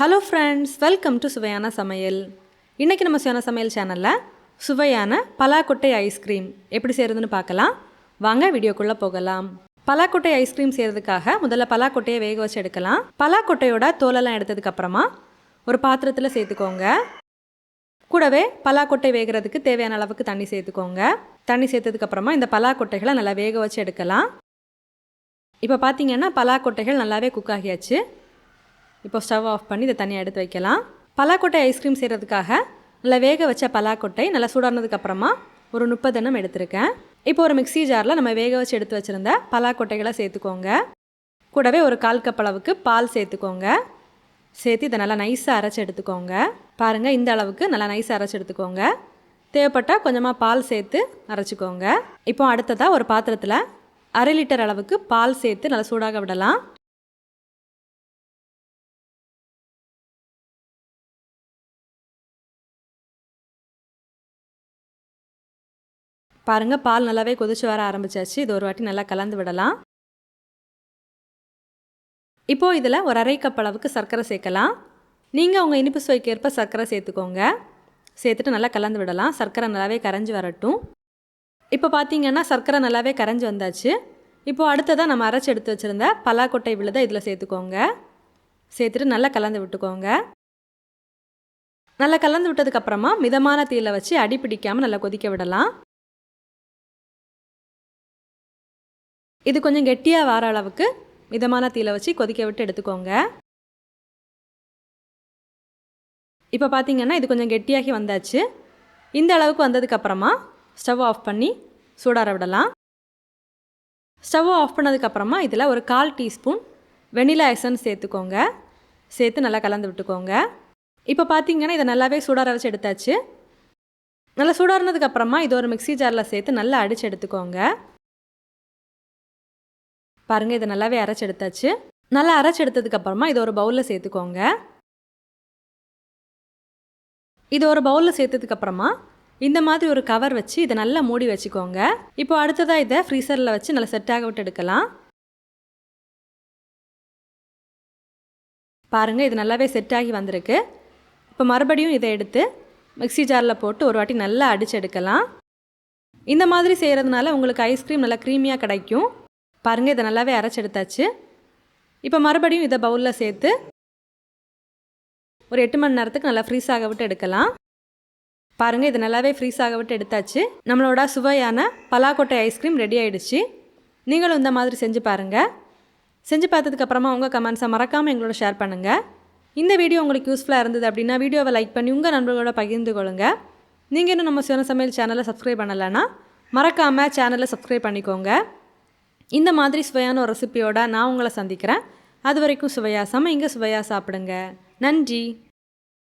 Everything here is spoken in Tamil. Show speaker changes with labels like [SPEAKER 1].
[SPEAKER 1] ஹலோ ஃப்ரெண்ட்ஸ், வெல்கம் டு சுவையான சமையல். இன்றைக்கி நம்ம சுவையான சமையல் சேனலில் சுவையான பலாக்கொட்டை ஐஸ்கிரீம் எப்படி செய்கிறதுன்னு பார்க்கலாம். வாங்க வீடியோக்குள்ளே போகலாம். பலாக்கொட்டை ஐஸ்கிரீம் செய்கிறதுக்காக முதல்ல பலாக்கொட்டையை வேக வச்சு எடுக்கலாம். பலாக்கொட்டையோட தோலெல்லாம் எடுத்ததுக்கப்புறமா ஒரு பாத்திரத்தில் சேர்த்துக்கோங்க. கூடவே பலாக்கொட்டை வேகிறதுக்கு தேவையான அளவுக்கு தண்ணி சேர்த்துக்கோங்க. தண்ணி சேர்த்ததுக்கப்புறமா இந்த பலாக்கொட்டைகளை நல்லா வேக வச்சு எடுக்கலாம். இப்போ பார்த்தீங்கன்னா பலாக்கொட்டைகள் நல்லாவே குக் ஆகியாச்சு. இப்போ ஸ்டவ் ஆஃப் பண்ணி இதை தனியாக எடுத்து வைக்கலாம். பலாக்கொட்டை ஐஸ்கிரீம் செய்கிறதுக்காக நல்லா வேக வச்ச பலாக்கொட்டை நல்லா சூடானதுக்கப்புறமா ஒரு 30 எண்ணம் எடுத்திருக்கேன். இப்போ ஒரு மிக்ஸி ஜாரில் நம்ம வேக வச்சு எடுத்து வச்சுருந்த பலாக்கொட்டைகளை சேர்த்துக்கோங்க. கூடவே ஒரு 1/4 கப் அளவுக்கு பால் சேர்த்துக்கோங்க. சேர்த்து இதை நல்லா நைஸாக அரைச்சி எடுத்துக்கோங்க. பாருங்கள், இந்த அளவுக்கு நல்லா நைஸாக அரைச்சி எடுத்துக்கோங்க. தேவைப்பட்டால் கொஞ்சமாக பால் சேர்த்து அரைச்சிக்கோங்க. இப்போ அடுத்ததாக ஒரு பாத்திரத்தில் 1/2 லிட்டர் அளவுக்கு பால் சேர்த்து நல்லா சூடாக விடலாம். பாருங்கள், பால் நல்லாவே கொதிச்சு வர ஆரம்பிச்சாச்சு. இது ஒரு வாட்டி நல்லா கலந்து விடலாம். இப்போது இதில் ஒரு 1/2 கப் அளவுக்கு சர்க்கரை சேர்க்கலாம். நீங்கள் உங்கள் இனிப்பு சுவைக்கேற்ப சர்க்கரை சேர்த்துக்கோங்க. சேர்த்துட்டு நல்லா கலந்து விடலாம். சர்க்கரை நல்லாவே கரைஞ்சி வரட்டும். இப்போ பார்த்தீங்கன்னா சர்க்கரை நல்லாவே கரைஞ்சி வந்தாச்சு. இப்போது அடுத்ததாக நம்ம அரைச்சி எடுத்து வச்சுருந்த பலாக்கொட்டை விழுதை இதில் சேர்த்துக்கோங்க. சேர்த்துட்டு நல்லா கலந்து விட்டுக்கோங்க. நல்லா கலந்து விட்டதுக்கப்புறமா மிதமான தீயில வச்சு அடி பிடிக்காமல் நல்லா கொதிக்க விடலாம். இது கொஞ்சம் கெட்டியாக வர அளவுக்கு மிதமான தீயில வச்சு கொதிக்க விட்டு எடுத்துக்கோங்க. இப்போ பார்த்தீங்கன்னா இது கொஞ்சம் கெட்டியாகி வந்தாச்சு. இந்த அளவுக்கு வந்ததுக்கப்புறமா ஸ்டவ் ஆஃப் பண்ணி சூடார விடலாம். ஸ்டவ் ஆஃப் பண்ணதுக்கப்புறமா இதில் ஒரு 1/4 டீஸ்பூன் வெனிலா எசன்ஸ் சேர்த்துக்கோங்க. சேர்த்து நல்லா கலந்து விட்டுக்கோங்க. இப்போ பார்த்தீங்கன்னா இதை நல்லாவே சூடார வச்சு எடுத்தாச்சு. நல்லா சூடாறினதுக்கப்புறமா இது ஒரு மிக்ஸி ஜாரில் சேர்த்து நல்லா அடித்து எடுத்துக்கோங்க. பாருங்கள், இதை நல்லாவே அரைச்சி எடுத்தாச்சு. நல்லா அரைச்சி எடுத்ததுக்கப்புறமா இது ஒரு பவுலில் சேர்த்துக்கோங்க. இது ஒரு பவுலில் சேர்த்ததுக்கப்புறமா இந்த மாதிரி ஒரு கவர் வச்சு இதை நல்லா மூடி வச்சுக்கோங்க. இப்போ அடுத்ததாக இதை ஃப்ரீசரில் வச்சு நல்லா செட்டாக விட்டு எடுக்கலாம். பாருங்கள், இது நல்லாவே செட்டாகி வந்திருக்கு. இப்போ மறுபடியும் இதை எடுத்து மிக்ஸி ஜாரில் போட்டு ஒரு வாட்டி நல்லா அடித்து எடுக்கலாம். இந்த மாதிரி செய்கிறதுனால உங்களுக்கு ஐஸ்கிரீம் நல்லா க்ரீமியாக கிடைக்கும். பாருங்கள், இதை நல்லாவே அரைச்சி எடுத்தாச்சு. இப்போ மறுபடியும் இதை பவுலில் சேர்த்து ஒரு 8 மணி நேரத்துக்கு நல்லா ஃப்ரீஸ் ஆக விட்டு எடுக்கலாம். பாருங்கள், இது நல்லாவே ஃப்ரீஸ் ஆக விட்டு எடுத்தாச்சு. நம்மளோட சுவையான பலாக்கொட்டை ஐஸ்கிரீம் ரெடி ஆகிடுச்சு. நீங்களும் இந்த மாதிரி செஞ்சு பாருங்கள். செஞ்சு பார்த்ததுக்கப்புறமா உங்கள் கமெண்ட்ஸை மறக்காமல் எங்களோட ஷேர் பண்ணுங்கள். இந்த வீடியோ உங்களுக்கு யூஸ்ஃபுல்லாக இருந்தது அப்படின்னா வீடியோவை லைக் பண்ணி உங்கள் நண்பர்களோட பகிர்ந்து கொள்ளுங்கள். நீங்கள் இன்னும் நம்ம சுவையான சமையல் சேனலை சப்ஸ்கிரைப் பண்ணலைன்னா மறக்காமல் சேனலை சப்ஸ்கிரைப் பண்ணிக்கோங்க. இந்த மாதிரி சுவையான ஒரு ரெசிபியோட நான் உங்களை சந்திக்கிறேன். அது வரைக்கும் சுவையாக சமைங்க, சுவையாக சாப்பிடுங்க. நன்றி.